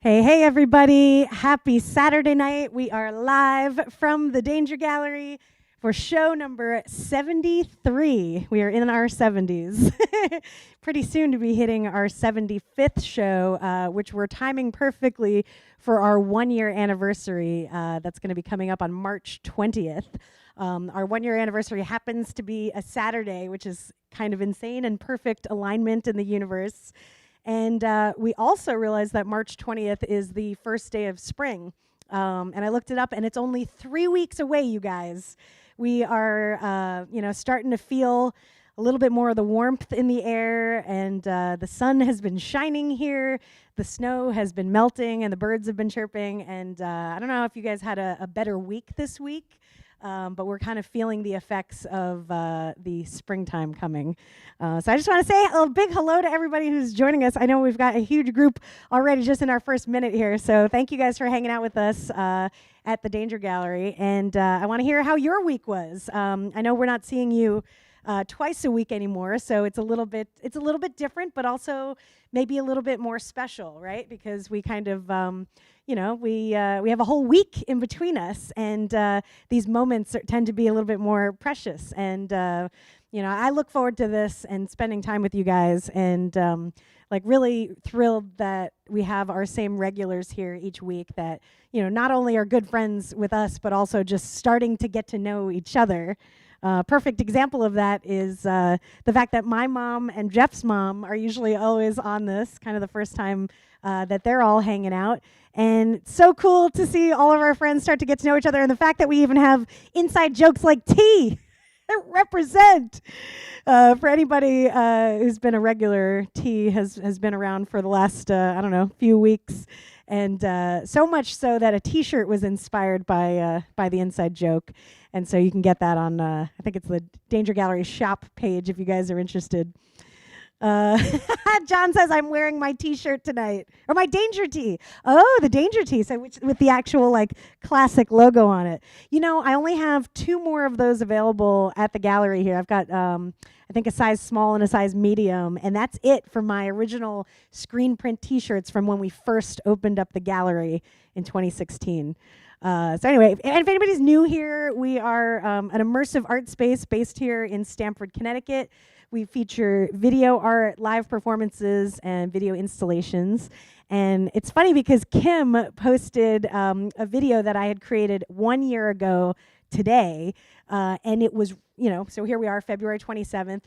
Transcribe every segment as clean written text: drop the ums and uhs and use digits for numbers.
Hey, hey, everybody. Happy Saturday night. We are live from the Danger Gallery for show number 73. We are in our 70s. Pretty soon to be hitting our 75th show, which we're timing perfectly for our 1-year anniversary. That's going to be coming up on March 20th. Our 1-year anniversary happens to be a Saturday, which is kind of insane and perfect alignment in the universe. And we also realized that March 20th is the first day of spring. And I looked it up, and it's only 3 weeks away, you guys. We are, starting to feel a little bit more of the warmth in the air, and the sun has been shining here. The snow has been melting, and the birds have been chirping. And I don't know if you guys had a better week this week. But we're kind of feeling the effects of the springtime coming. So I just want to say a big hello to everybody who's joining us. I know we've got a huge group already just in our first minute here. So thank you guys for hanging out with us at the Danger Gallery. And I want to hear how your week was. I know we're not seeing you twice a week anymore, so it's a little bit different, but also maybe a little bit more special, right? Because we kind of we have a whole week in between us, and these moments tend to be a little bit more precious. And I look forward to this and spending time with you guys, and really thrilled that we have our same regulars here each week that not only are good friends with us, but also just starting to get to know each other. Perfect example of that is the fact that my mom and Jeff's mom are usually always on this, kind of the first time that they're all hanging out. And it's so cool to see all of our friends start to get to know each other, and the fact that we even have inside jokes like tea that represent. For anybody who's been a regular, tea has been around for the last, few weeks. And so much so that a T-shirt was inspired by the inside joke. And so you can get that on, I think it's the Danger Gallery shop page if you guys are interested. John says I'm wearing my T-shirt tonight, or my Danger tee. Oh, the Danger tee, so with the actual classic logo on it. I only have 2 more of those available at the gallery here. I've got I think a size small and a size medium, and that's it for my original screen print T-shirts from when we first opened up the gallery in 2016. So anyway, if anybody's new here, we are an immersive art space based here in Stamford, Connecticut. We feature video art, live performances, and video installations. And it's funny because Kim posted a video that I had created 1 year ago today, and it was, so here we are, February 27th.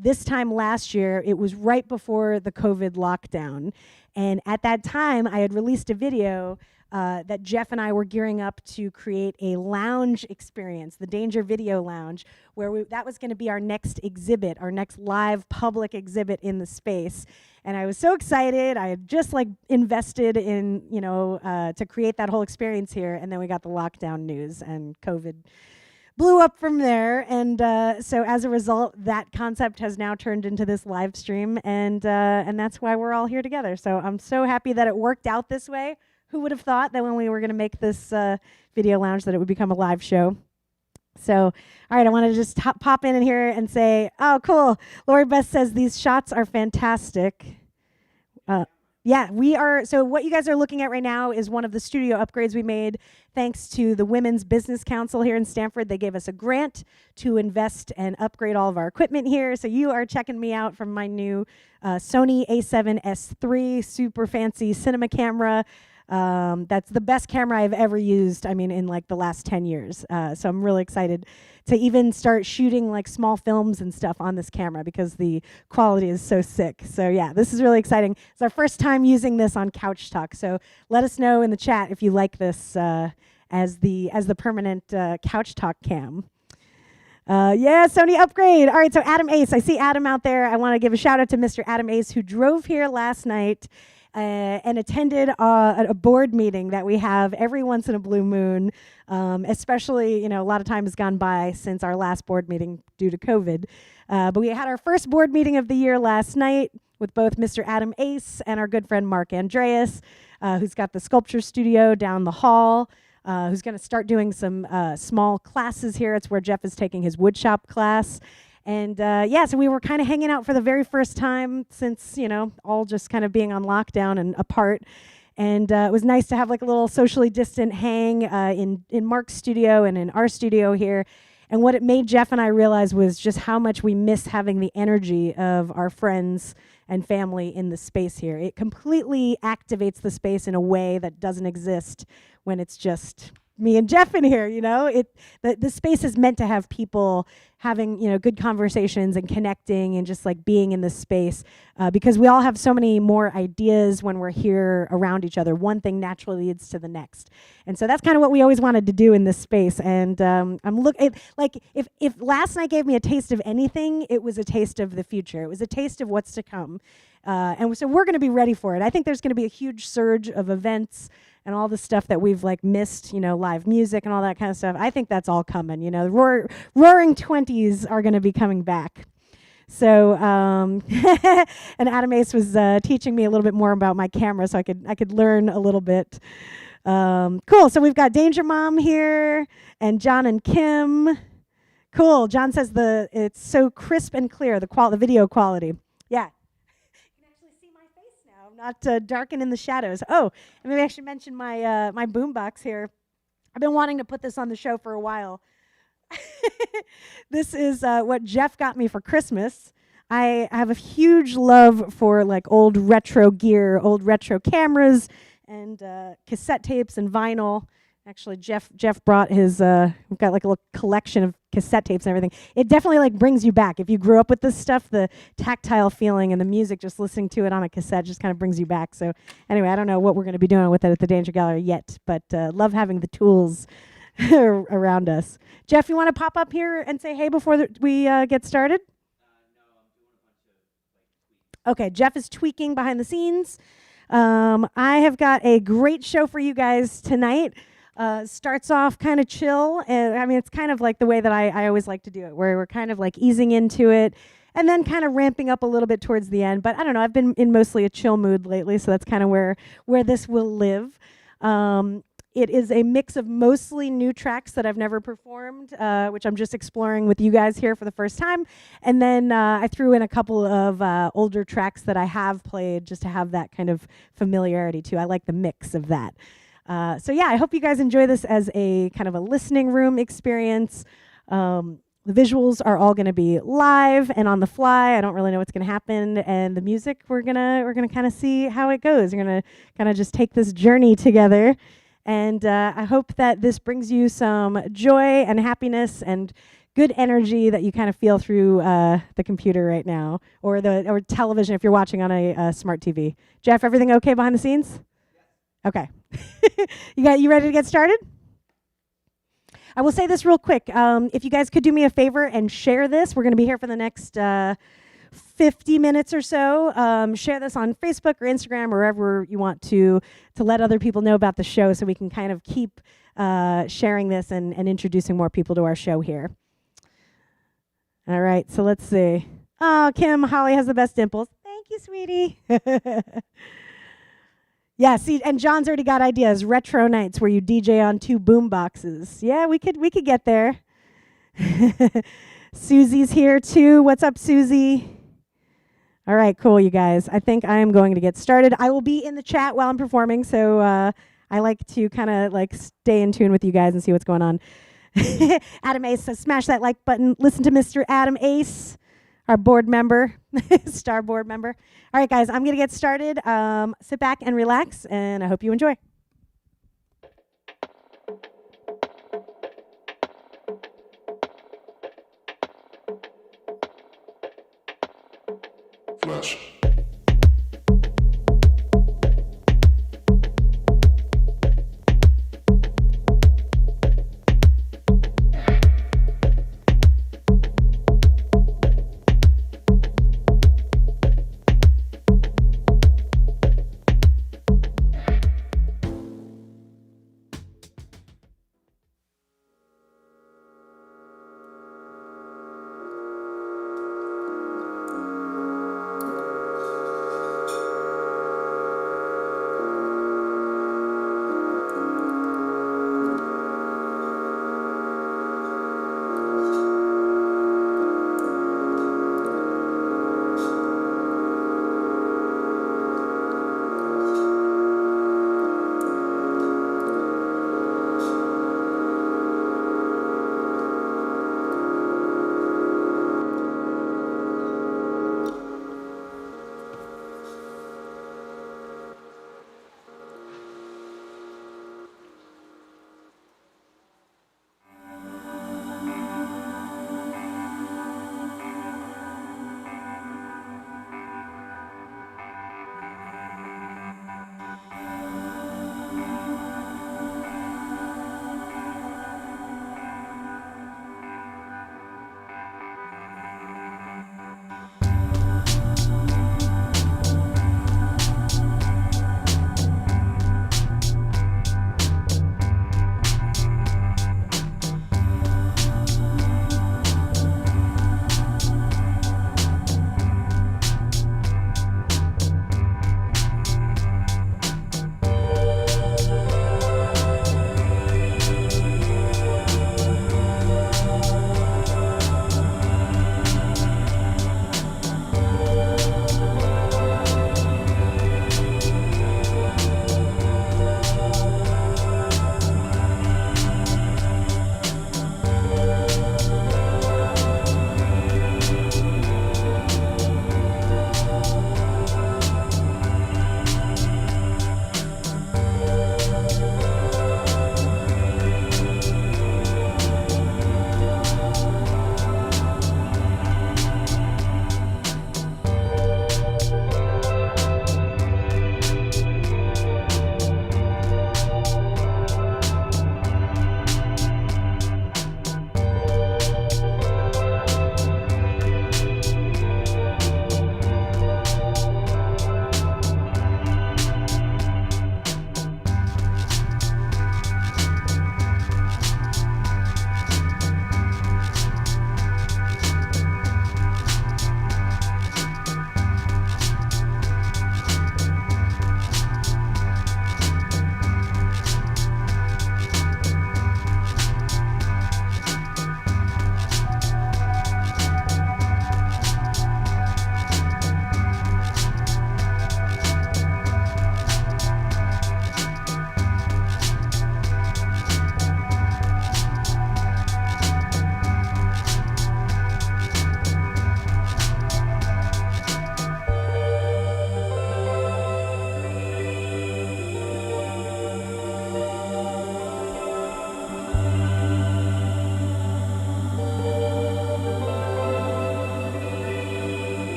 This time last year, it was right before the COVID lockdown. And at that time, I had released a video that Jeff and I were gearing up to create a lounge experience, the Danger Video Lounge, where that was going to be our next exhibit, our next live public exhibit in the space. And I was so excited. I had just invested in, to create that whole experience here. And then we got the lockdown news, and COVID blew up from there. And so as a result, that concept has now turned into this live stream. And that's why we're all here together. So I'm so happy that it worked out this way. Who would have thought that when we were going to make this video lounge that it would become a live show? So, all right, I want to just pop in here and say, oh, cool. Lori Beth says these shots are fantastic. Yeah, we are. So what you guys are looking at right now is one of the studio upgrades we made thanks to the Women's Business Council here in Stamford. They gave us a grant to invest and upgrade all of our equipment here. So you are checking me out from my new Sony a7S III super fancy cinema camera. That's the best camera I've ever used, in the last 10 years. So I'm really excited to even start shooting small films and stuff on this camera because the quality is so sick. So yeah, this is really exciting. It's our first time using this on Couch Talk. So let us know in the chat if you like this as the permanent Couch Talk cam. Yeah, Sony upgrade. All right, so Adam Ace. I see Adam out there. I want to give a shout out to Mr. Adam Ace, who drove here last night and attended a board meeting that we have every once in a blue moon, especially, a lot of time has gone by since our last board meeting due to COVID. But we had our first board meeting of the year last night with both Mr. Adam Ace and our good friend Mark Andreas, who's got the sculpture studio down the hall, who's going to start doing some small classes here. It's where Jeff is taking his woodshop class. And so we were kind of hanging out for the very first time since, all just kind of being on lockdown and apart. And it was nice to have like a little socially distant hang in Mark's studio and in our studio here. And what it made Jeff and I realize was just how much we miss having the energy of our friends and family in the space here. It completely activates the space in a way that doesn't exist when it's just me and Jeff in here, the space is meant to have people having, good conversations and connecting and just like being in this space because we all have so many more ideas when we're here around each other. One thing naturally leads to the next. And so that's kind of what we always wanted to do in this space. And if last night gave me a taste of anything, it was a taste of the future. It was a taste of what's to come. And so we're going to be ready for it. I think there's going to be a huge surge of events and all the stuff that we've like missed, live music and all that kind of stuff. I think that's all coming. The roaring 20s are going to be coming back. So, and Adam Ace was teaching me a little bit more about my camera, so I could learn a little bit. Cool. So we've got Danger Mom here, and John and Kim. Cool. John says it's so crisp and clear, the video quality. Yeah. Not darken in the shadows. Oh, and maybe I should mention my my boombox here. I've been wanting to put this on the show for a while. This is what Jeff got me for Christmas. I have a huge love for like old retro gear, old retro cameras, and cassette tapes and vinyl. Actually, Jeff brought his, we've got like a little collection of cassette tapes and everything. It definitely like brings you back. If you grew up with this stuff, the tactile feeling and the music, just listening to it on a cassette just kind of brings you back. So anyway, I don't know what we're going to be doing with it at the Danger Gallery yet, but love having the tools around us. Jeff, you want to pop up here and say hey before we get started? No, I'm doing a bunch of like tweaks. Okay, Jeff is tweaking behind the scenes. I have got a great show for you guys tonight. Starts off kind of chill, and I mean it's kind of like the way that I always like to do it, where we're kind of like easing into it and then kind of ramping up a little bit towards the end. But I don't know, I've been in mostly a chill mood lately, so that's kind of where this will live. It is a mix of mostly new tracks that I've never performed, which I'm just exploring with you guys here for the first time. And then I threw in a couple of older tracks that I have played just to have that kind of familiarity too. I like the mix of that. So yeah, I hope you guys enjoy this as a kind of a listening room experience. The visuals are all going to be live and on the fly. I don't really know what's going to happen, and the music we're gonna kind of see how it goes. We're gonna kind of just take this journey together, and I hope that this brings you some joy and happiness and good energy that you kind of feel through the computer right now, or television if you're watching on a smart TV. Jeff, everything okay behind the scenes? Okay. You ready to get started? I will say this real quick. If you guys could do me a favor and share this, we're going to be here for the next 50 minutes or so. Share this on Facebook or Instagram or wherever you want to let other people know about the show so we can kind of keep sharing this and introducing more people to our show here. All right, so let's see. Oh, Kim, Holly has the best dimples. Thank you, sweetie. Yeah, see, and John's already got ideas. Retro nights where you DJ on 2 boom boxes. Yeah, we could get there. Susie's here too. What's up, Susie? All right, cool, you guys. I think I am going to get started. I will be in the chat while I'm performing, so I like to kind of like stay in tune with you guys and see what's going on. Adam Ace says, smash that like button. Listen to Mr. Adam Ace, our board member, star board member. All right, guys, I'm going to get started. Sit back and relax, and I hope you enjoy. Flash.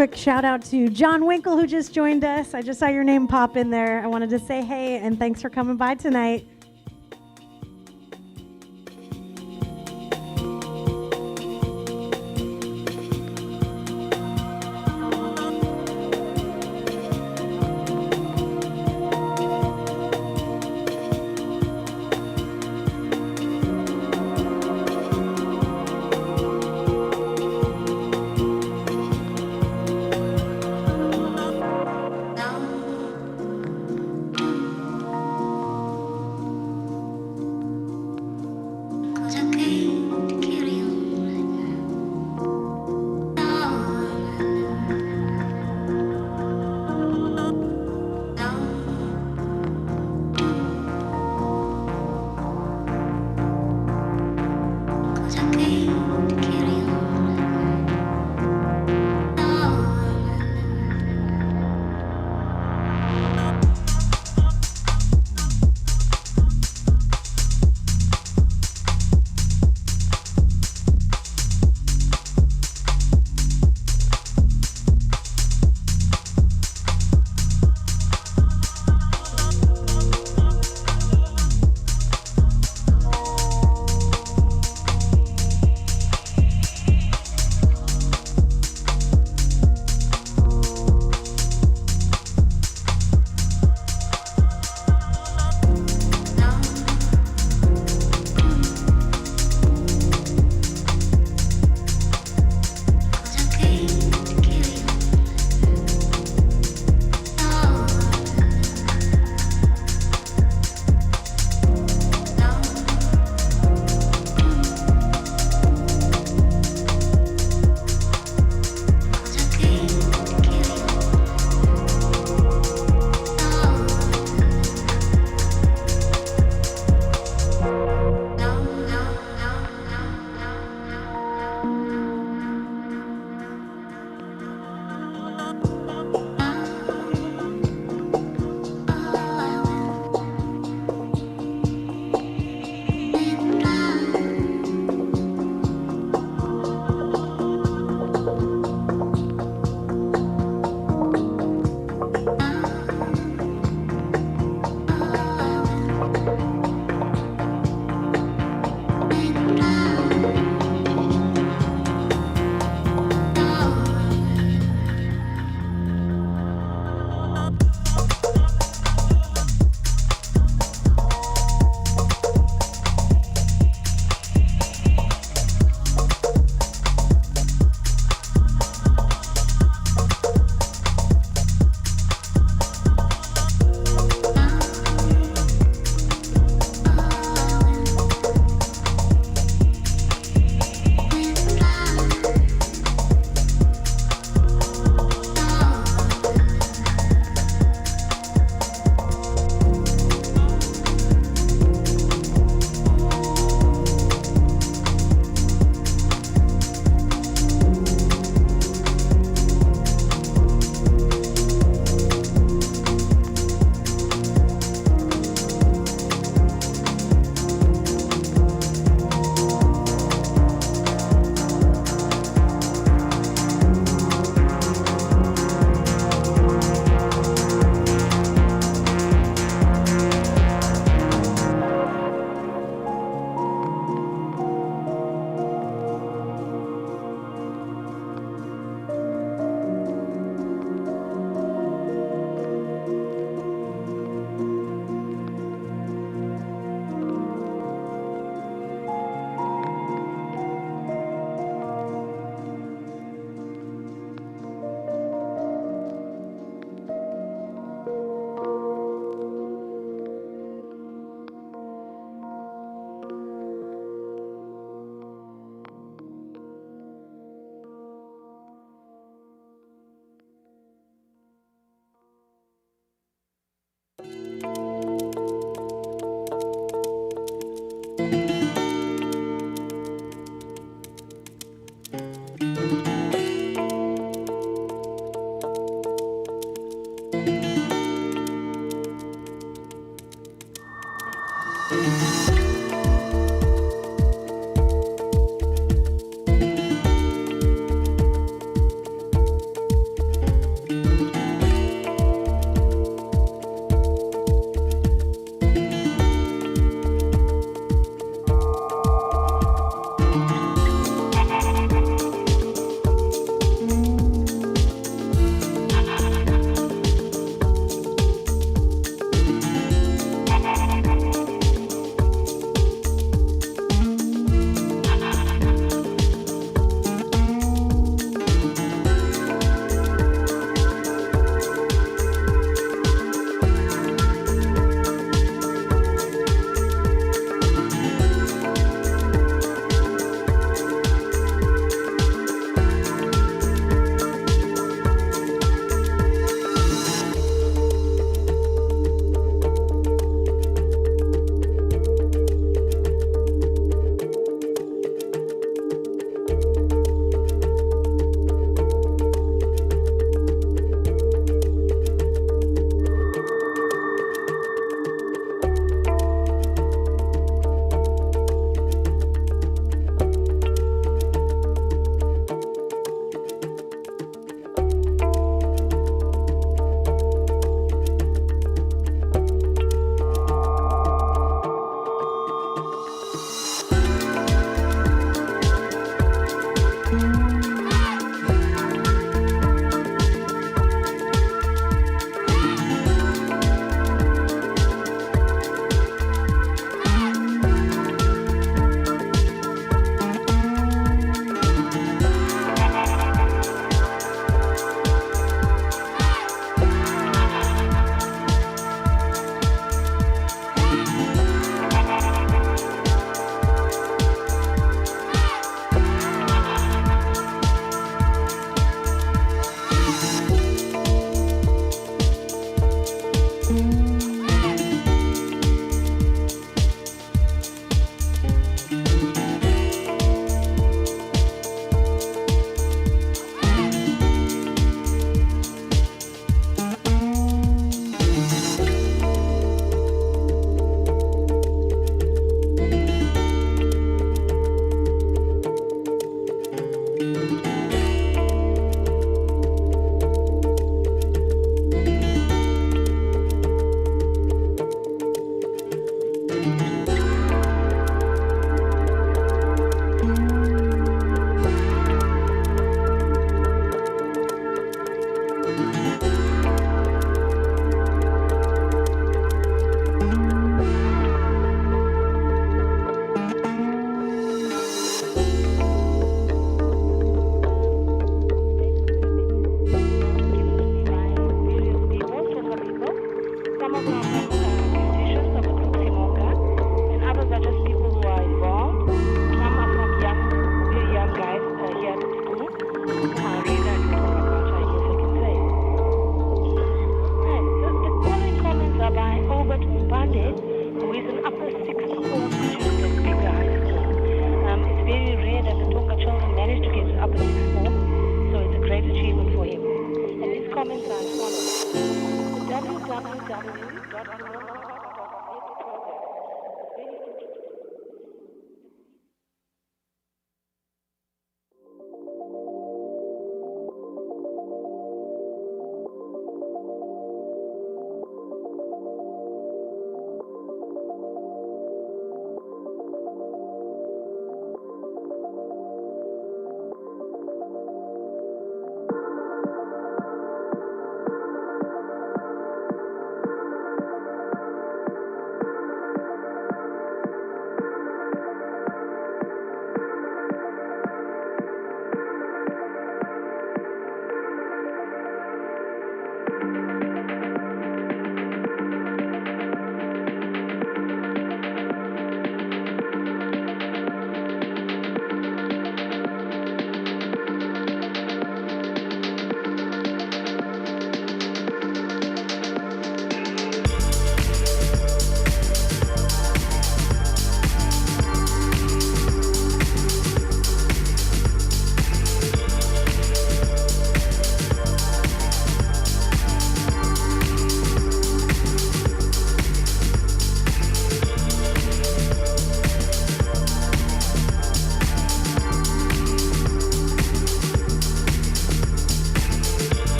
quick shout out to John Winkle, who just joined us. I just saw your name pop in there. I wanted to say hey, and thanks for coming by tonight.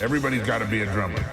Everybody's got to be a drummer.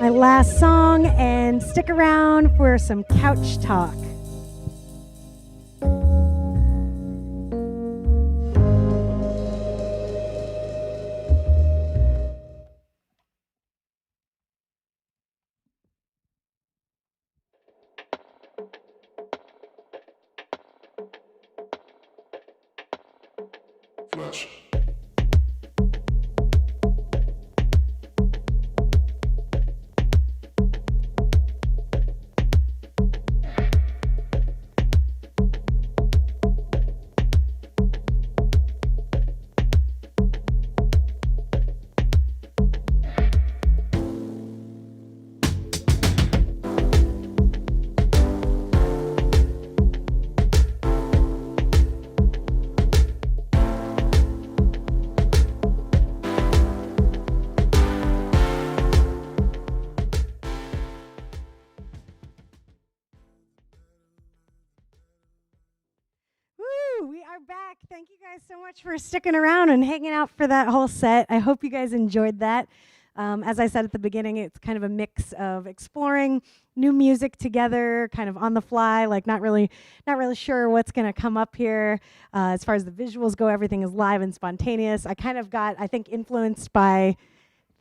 My last song, and stick around for some couch talk. Flash. Woo! We are back. Thank you guys so much for sticking around and hanging out for that whole set. I hope you guys enjoyed that. As I said at the beginning, it's kind of a mix of exploring new music together, kind of on the fly, like not really sure what's going to come up here. As far as the visuals go, everything is live and spontaneous. I kind of got, I think, influenced by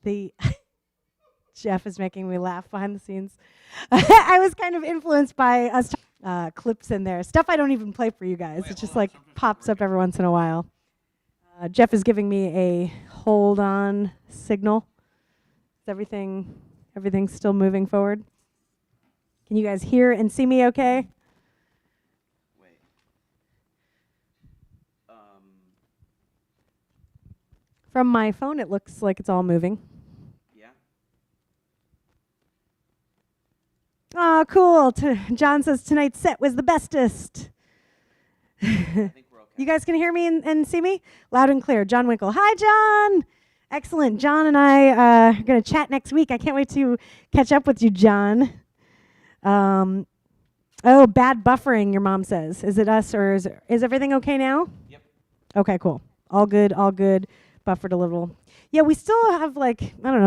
the Jeff is making me laugh behind the scenes. I was kind of influenced by us clips in there, stuff I don't even play for you guys. It just like pops up every once in a while. Jeff is giving me a hold on signal. Is everything still moving forward? Can you guys hear and see me okay? Wait. From my phone, it looks like it's all moving. Yeah. Oh, cool. John says tonight's set was the bestest. I think we're okay. You guys can hear me and see me? Loud and clear. John Winkle. Hi, John. Excellent. John and I are going to chat next week. I can't wait to catch up with you, John. Oh, bad buffering, your mom says. Is it us or is everything okay now? Yep. Okay, cool. All good, all good. Buffered a little. Yeah, we still have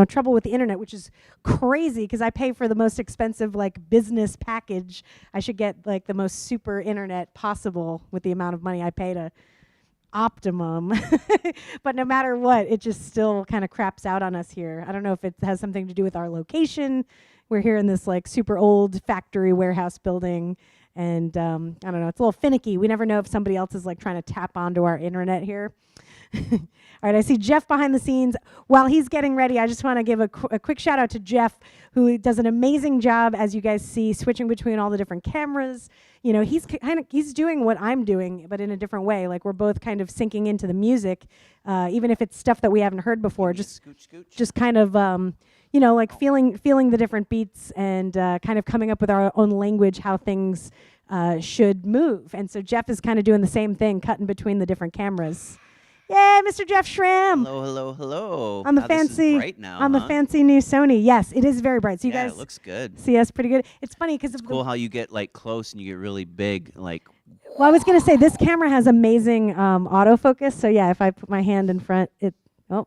trouble with the internet, which is crazy because I pay for the most expensive business package. I should get the most super internet possible with the amount of money I pay to Optimum. But no matter what, it just still kind of craps out on us here. I don't know if it has something to do with our location. We're here in this super old factory warehouse building, and I don't know, it's a little finicky. We never know if somebody else is trying to tap onto our internet here. All right, I see Jeff behind the scenes. While he's getting ready, I just want to give a quick shout out to Jeff, who does an amazing job, as you guys see, switching between all the different cameras. You know, he's doing what I'm doing, but in a different way. We're both kind of sinking into the music, even if it's stuff that we haven't heard before. Just kind of feeling the different beats and kind of coming up with our own language, how things should move. And so Jeff is kind of doing the same thing, cutting between the different cameras. Yay, Mr. Jeff Schramm. Hello, hello, hello. On the This is bright now, the fancy new Sony. Yes, it is very bright. So you guys it looks good. see us pretty good. It's funny because It's cool how you get close and you get really big. Well, I was gonna say this camera has amazing autofocus. So yeah, if I put my hand in front,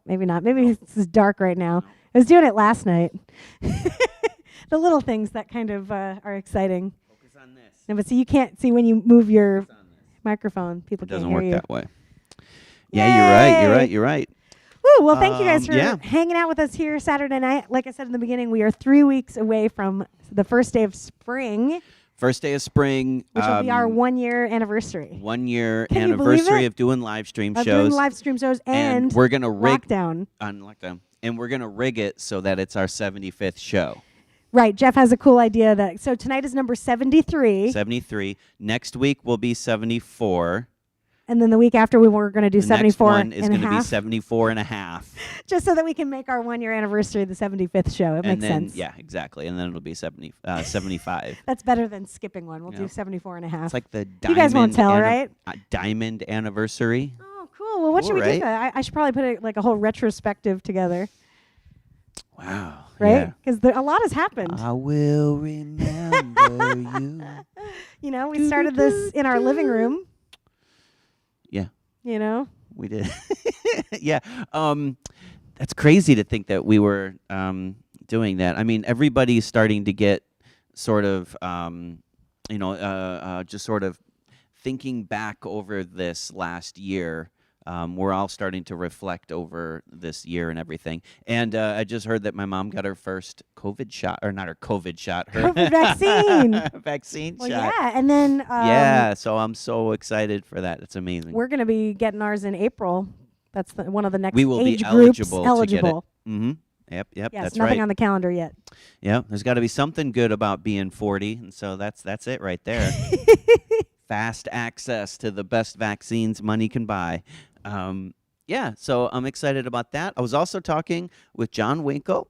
maybe not. Maybe this is dark right now. I was doing it last night. The little things that kind of are exciting. Focus on this. No, but see, you can't see when you move your microphone. People It can't doesn't hear work you. that way. Yeah, you're right. Woo, well, thank you guys for yeah. hanging out with us here Saturday night. Like I said in the beginning, we are 3 weeks away from the first day of spring, First day of spring. which will be our 1 year anniversary. 1 year Can you believe anniversary it? of doing live stream Of shows. doing live stream shows and we're gonna rig lockdown. on lockdown, and we're gonna rig it so that it's our 75th show. Right, Jeff has a cool idea so tonight is number 73, 73. Next week will be 74. and then the week after we're going to do The 74 next one is and a going to be half, 74 and a half. just so that we can make our 1 year anniversary the 75th show. It And makes then, sense. yeah, exactly. And then it'll be 75. That's better than skipping one. We'll Yeah. do 74 and a half. It's like the You guys won't tell, diamond right? diamond anniversary. Oh, cool. Well, what should Cool, we do? right? That? I should probably put a whole retrospective together, Wow. right? Because a lot has happened. I will remember you. You know, we started this in our living room. Yeah, You know, we did. Yeah. That's crazy to think that we were doing that. I mean, everybody's starting to get sort of, just sort of thinking back over this last year. We're all starting to reflect over this year and everything. And I just heard that my mom got her first COVID shot, or not her COVID shot, her COVID vaccine. vaccine Well, shot. yeah, and then Yeah, so I'm so excited for that. It's amazing. we're going to be getting ours in April. That's one of the next We will age be groups eligible to get it. eligible. Mm-hmm. Yep, Yes, that's nothing right. on the calendar yet. Yeah, there's got to be something good about being 40, and so that's it right there. Fast access to the best vaccines money can buy. Yeah, so I'm excited about that. I was also talking with John Winkle,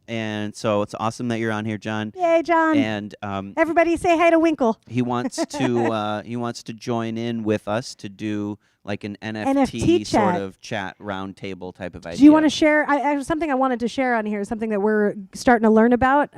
and so it's awesome that you're on here, John. Yay, John. And Everybody say hi to Winkle. he wants to join in with us to do like an NFT, NFT sort chat. of chat roundtable type of idea. Do you want to share? Something I wanted to share on here, something that we're starting to learn about,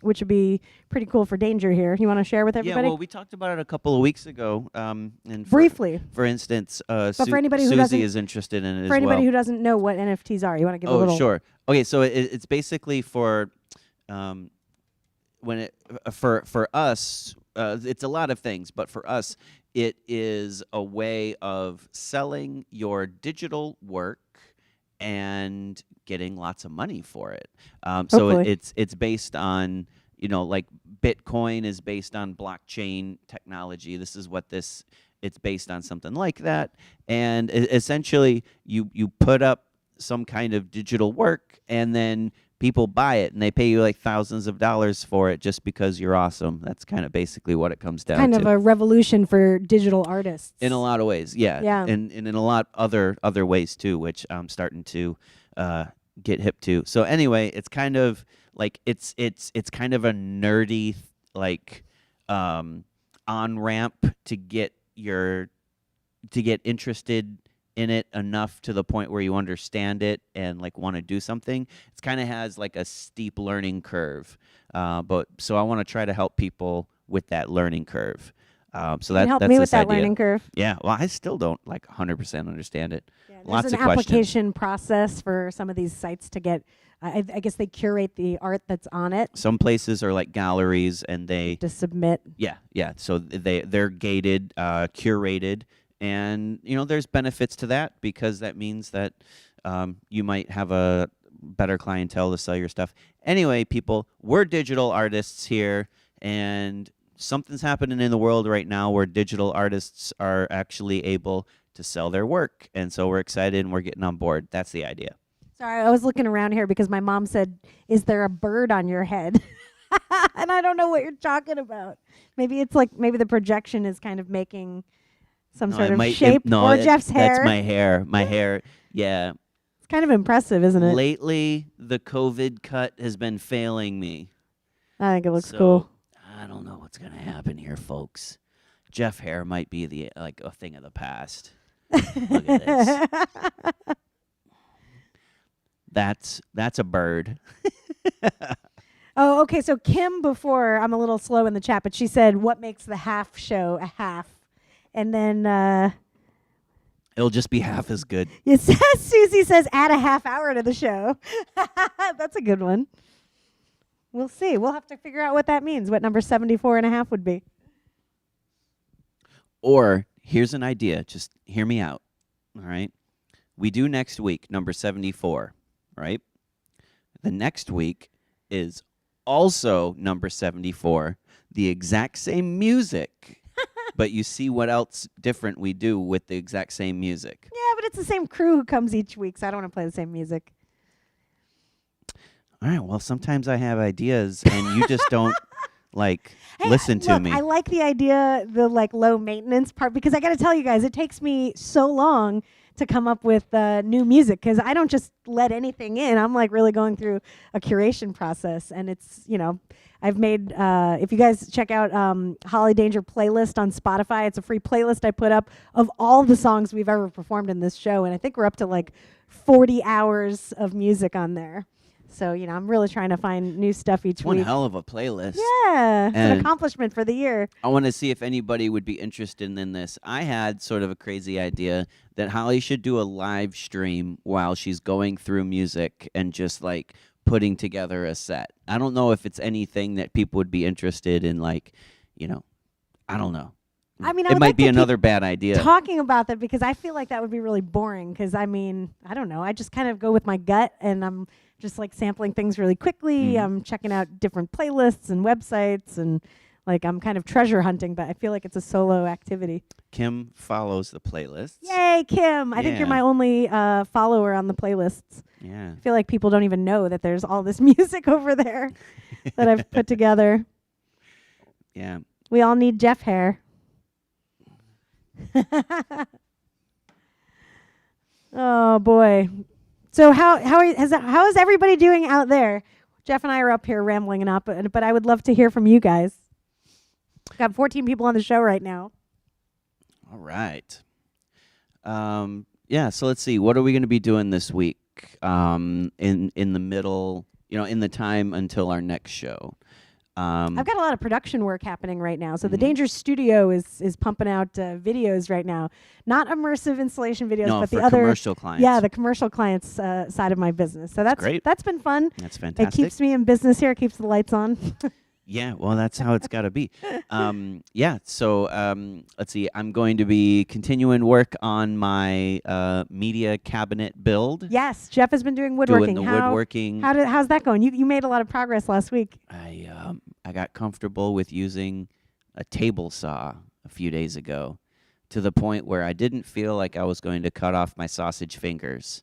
which would be pretty cool for Danger here. You want to share with Yeah, everybody? well, we talked about it a couple of weeks ago. And Briefly. For instance, for anybody who Susie doesn't- is interested in it as For anybody well. who doesn't know what NFTs are, you want to give a Oh, little. sure. Okay, so it's basically for when it for us, it's a lot of things, but for us, it is a way of selling your digital work and getting lots of money for it. So Hopefully. it's based on, like Bitcoin is based on blockchain technology. This is what it's based on, something like that. And essentially, you put up some kind of digital work, and then people buy it, and they pay you like thousands of dollars for it just because you're awesome. That's kind of basically what it comes down Kind to. of a revolution for digital artists. In a lot of ways, yeah. Yeah. And in a lot other ways too, which I'm starting to get hip to. So anyway, it's kind of like it's kind of a nerdy like on ramp to get interested in it enough to the point where you understand it and like want to do something. It kind of has like a steep learning curve, but so I want to try to help people with that learning curve. So Can that you help that's me this with that idea. learning curve. Yeah, well, I still don't like 100% understand it. Yeah, there's Lots an of questions. application process for some of these sites to get. I guess they curate the art that's on it Some places are like galleries, and they to submit. yeah. So they're gated, curated, and there's benefits to that because that means that you might have a better clientele to sell your stuff. Anyway, people, we're digital artists here, and something's happening in the world right now where digital artists are actually able to sell their work, and so we're excited and we're getting on board. That's the idea. Sorry, I was looking around here because my mom said, "Is there a bird on your head?" And I don't know what you're talking about. Maybe it's like the projection is kind of making some No, sort it of might- shape. no, or it- Jeff's hair. That's my hair. My hair. Yeah. It's kind of impressive, isn't it? Lately, the COVID cut has been failing me. I think it looks So, cool. I don't know what's gonna happen here, folks. Jeff hair might be a thing of the past. Look at this. That's a bird. Oh, okay. So Kim, before I'm a little slow in the chat, but she said, "What makes the half show a half?" And then It'll just be half as good. it says, Susie says, "Add a half hour to the show." That's a good one. We'll see. We'll have to figure out what that means. What number 74 and a half would be. Or here's an idea. Just hear me out. All right. We do next week, number 74, right? The next week is also number 74, the exact same music. But you see what else different we do with the exact same music. Yeah, but it's the same crew who comes each week, so I don't want to play the same music. All right. Well, sometimes I have ideas and you just don't listen to look, me. I like the idea, the low maintenance part, because I got to tell you guys, it takes me so long to come up with new music because I don't just let anything in. I'm really going through a curation process, and it's I've made. If you guys check out Holly Danger playlist on Spotify, it's a free playlist I put up of all the songs we've ever performed in this show, and I think we're up to 40 hours of music on there. So, I'm really trying to find new stuff each One week. hell of a playlist. Yeah, it's an And- accomplishment for the year. I want to see if anybody would be interested in this. I had sort of a crazy idea that Holly should do a live stream while she's going through music and just putting together a set. I don't know if it's anything that people would be interested in, like, I don't know. I mean, I it would might like be to another keep bad idea. talking about that because I feel like that would be really boring because, I mean, I don't know. I just kind of go with my gut and I'm just like sampling things really quickly. I'm checking out different playlists and websites and like I'm kind of treasure hunting, but I feel like it's a solo activity. Kim follows the playlists. Yay, Kim. I think you're my only follower on the playlists. Yeah. I feel like people don't even know that there's all this music over there that I've put together. Yeah. We all need Jeff hair. Oh boy. So how is everybody doing out there? Jeff and I are up here rambling and up, but I would love to hear from you guys. We've got 14 people on the show right now. All right. Yeah, so let's see. What are we going to be doing this week in the middle, in the time until our next show? I've got a lot of production work happening right now. So the Danger Studio is pumping out videos right now. Not immersive installation videos, but the other commercial clients. Yeah, the commercial clients side of my business. So that's great. That's been fun. That's fantastic. It keeps me in business here. It keeps the lights on. Yeah, well, that's how it's got to be. Yeah, so let's see. I'm going to be continuing work on my media cabinet build. Yes, Jeff has been doing woodworking. Doing the woodworking. How's that going? You made a lot of progress last week. I got comfortable with using a table saw a few days ago to the point where I didn't feel like I was going to cut off my sausage fingers.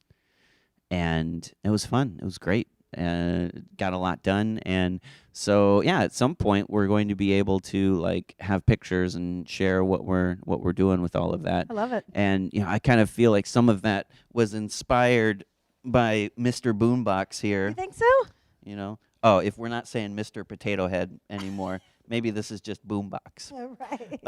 And it was fun. It was great. Got a lot done. And so, yeah, at some point we're going to be able to like have pictures and share what we're doing with all of that. I love it. And, I kind of feel like some of that was inspired by Mr. Boombox here. You think so? Oh, if we're not saying Mr. Potato Head anymore, maybe this is just Boombox. All right.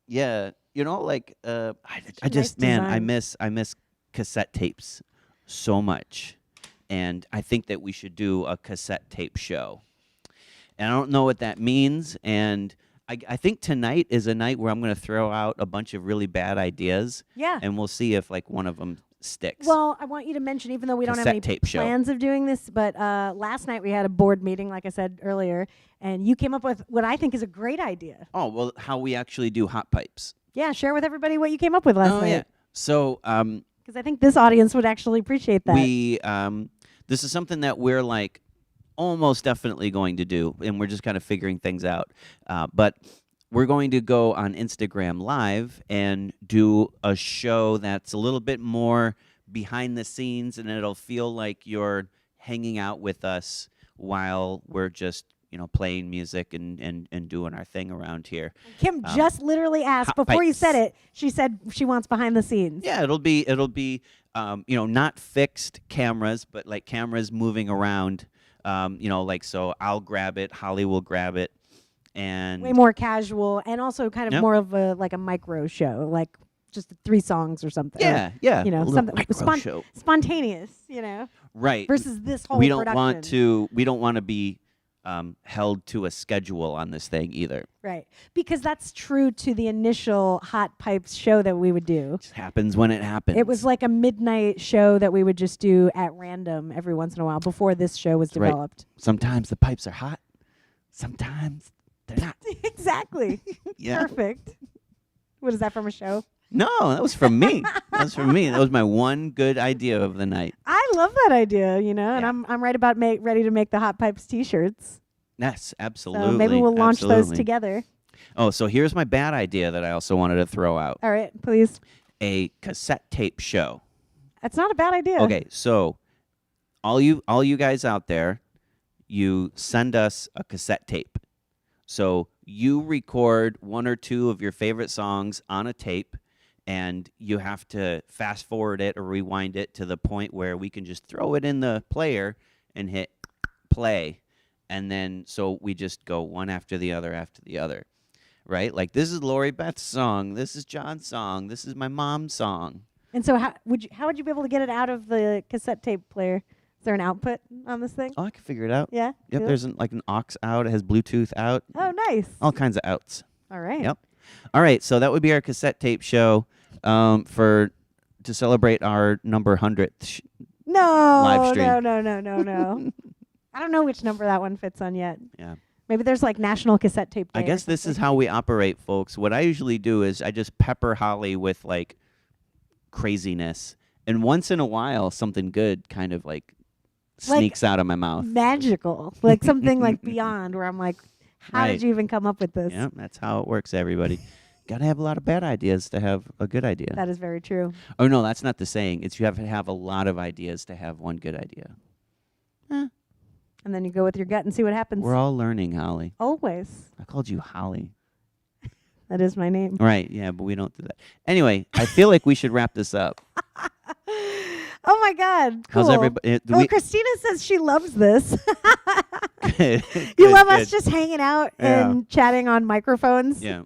Yeah, I just nice I miss cassette tapes so much, and I think that we should do a cassette tape show. And I don't know what that means, and I think tonight is a night where I'm going to throw out a bunch of really bad ideas. Yeah. And we'll see if like one of them sticks. Well, I want you to mention, even though we don't have any plans of doing this, but last night we had a board meeting, like I said earlier, and you came up with what I think is a great idea. Oh, well, how we actually do hot pipes. Yeah, share with everybody what you came up with last night. Yeah. So, because I think this audience would actually appreciate that. This is something that we're like almost definitely going to do, and we're just kind of figuring things out. But we're going to go on Instagram Live and do a show that's a little bit more behind the scenes, and it'll feel like you're hanging out with us while we're just playing music and doing our thing around here. Kim just literally asked before you said it. She said she wants behind the scenes. Yeah, it'll be not fixed cameras, but like cameras moving around. So I'll grab it, Holly will grab it, and way more casual, and also kind of more of a micro show, like just 3 songs or something. Yeah, something spontaneous. Right. Versus this whole production. We don't want to be held to a schedule on this thing either. Right. Because that's true to the initial Hot Pipes show that we would do. It just happens when it happens. It was like a midnight show that we would just do at random every once in a while before this show was developed. Right. Sometimes the pipes are hot. Sometimes they're not. Exactly. Yeah. Perfect. What is that from a show? No, that was from me. That was my one good idea of the night. I love that idea, and I'm right about ready to make the Hot Pipes T-shirts. Yes, absolutely. So maybe we'll launch those together. Oh, so here's my bad idea that I also wanted to throw out. All right, please. A cassette tape show. That's not a bad idea. Okay, so all you guys out there, you send us a cassette tape. So you record 1 or 2 of your favorite songs on a tape, and you have to fast forward it or rewind it to the point where we can just throw it in the player and hit play. And then so we just go one after the other, right? Like, this is Lori Beth's song. This is John's song. This is my mom's song. And so how would you be able to get it out of the cassette tape player? Is there an output on this thing? Oh, I can figure it out. Yeah? Yep, there's an aux out. It has Bluetooth out. Oh, nice. All kinds of outs. All right. Yep. All right, so that would be our cassette tape show to celebrate our number 100th live No, stream. no. I don't know which number that one fits on yet. Yeah. Maybe there's like National Cassette Tape Day. I guess this is how we operate, folks. What I usually do is I just pepper Holly with like craziness, and once in a while, something good kind of like sneaks out of my mouth. Magical, like something like beyond, where I'm like, how did you even come up with this? Yeah, that's how it works, everybody. Got to have a lot of bad ideas to have a good idea. That is very true. Oh, no, that's not the saying. It's you have to have a lot of ideas to have one good idea. And then you go with your gut and see what happens. We're all learning, Holly. Always. I called you Holly. That is my name. Right, yeah, but we don't do that. Anyway, I feel like we should wrap this up. Oh, my God. Cool. How's everybody? Christina says she loves this. Good. You love us just hanging out and chatting on microphones? Yeah.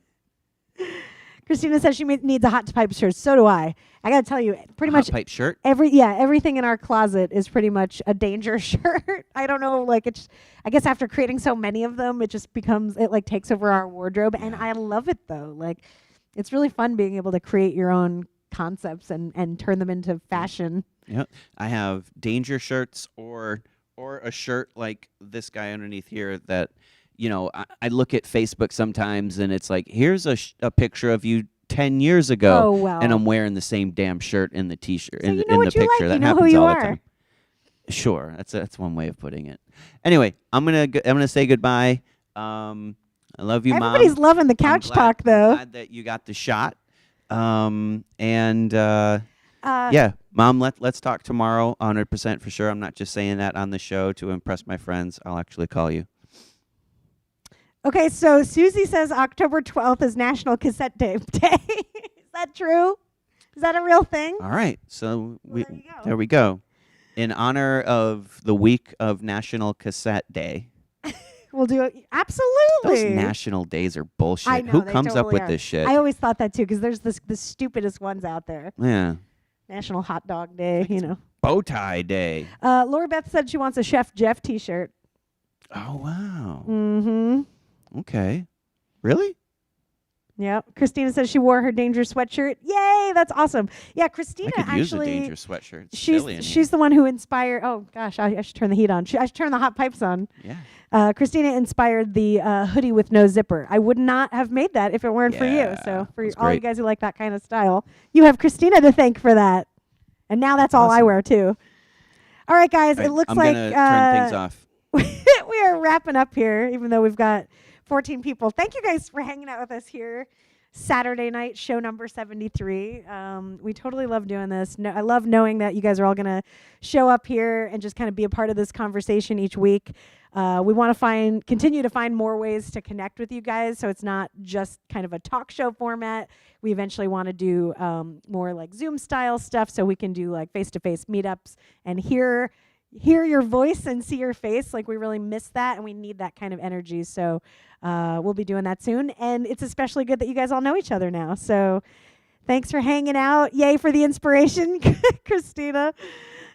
Christina says she needs a hot pipe shirt. So do I. I got to tell you, pretty much pipe shirt? everything in our closet is pretty much a danger shirt. I don't know, like I guess after creating so many of them, it just becomes, it like takes over our wardrobe. And I love it though. Like it's really fun being able to create your own concepts and turn them into fashion. Yep. I have danger shirts or a shirt like this guy underneath here that, you know, I look at Facebook sometimes and it's like, here's a picture of you 10 years ago. Oh, wow. And I'm wearing the same damn shirt in the T-shirt, So in you know the what you picture. like. That You know happens who you all are. the time. Sure. That's one way of putting it. Anyway, I'm gonna say goodbye. I love you, Mom. Everybody's loving the couch talk, though. I'm glad that you got the shot. Yeah, Mom, let's talk tomorrow 100% for sure. I'm not just saying that on the show to impress my friends. I'll actually call you. Okay, so Susie says October 12th is National Cassette Tape Day. Is that true? Is that a real thing? All right, so there we go. In honor of the week of National Cassette Day. We'll do it. Absolutely. Those national days are bullshit. I know, Who they comes up totally with are. this shit? I always thought that too, because there's the stupidest ones out there. Yeah. National Hot Dog Day, you know. Bow tie day. Laura Beth said she wants a Chef Jeff T-shirt. Oh wow. Mm-hmm. Okay. Really? Yep. Christina says she wore her Danger sweatshirt. Yay, that's awesome. Yeah, Christina I could use a actually. Danger sweatshirt. It's chilly in She's the one who inspired. Oh gosh, I should turn the heat on. I should turn the hot pipes on. Yeah. Christina inspired the hoodie with no zipper. I would not have made that if it weren't for you. So for all you guys who like that kind of style, you have Christina to thank for that. And now that's all I wear too. All right, guys. It looks like I'm gonna turn things off. we are wrapping up here, even though we've got 14 people. Thank you guys for hanging out with us here. Saturday night, show number 73. We totally love doing this. I love knowing that you guys are all going to show up here and just kind of be a part of this conversation each week. We want to continue to find more ways to connect with you guys, so it's not just kind of a talk show format. We eventually want to do more like Zoom style stuff, so we can do like face-to-face meetups and hear your voice and see your face. Like we really miss that, and we need that kind of energy. So we'll be doing that soon. And it's especially good that you guys all know each other now. So thanks for hanging out. Yay for the inspiration, Christina.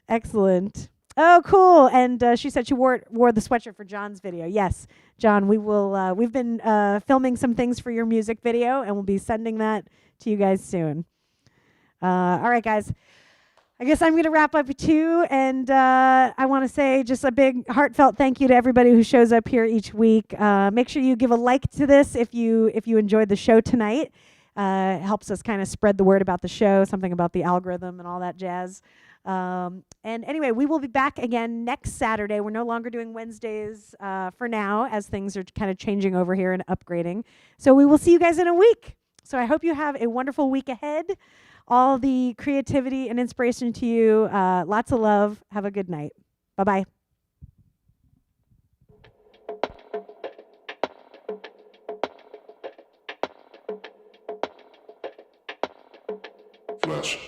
Excellent. Oh, cool. And she said she wore the sweatshirt for John's video. Yes, John, we've been filming some things for your music video, and we'll be sending that to you guys soon. All right, guys. I guess I'm going to wrap up too, and I want to say just a big heartfelt thank you to everybody who shows up here each week. Make sure you give a like to this if you enjoyed the show tonight. It helps us kind of spread the word about the show, something about the algorithm and all that jazz. And anyway, we will be back again next Saturday. We're no longer doing Wednesdays for now, as things are kind of changing over here and upgrading. So we will see you guys in a week. So I hope you have a wonderful week ahead. All the creativity and inspiration to you. Lots of love. Have a good night. Bye-bye. Flash.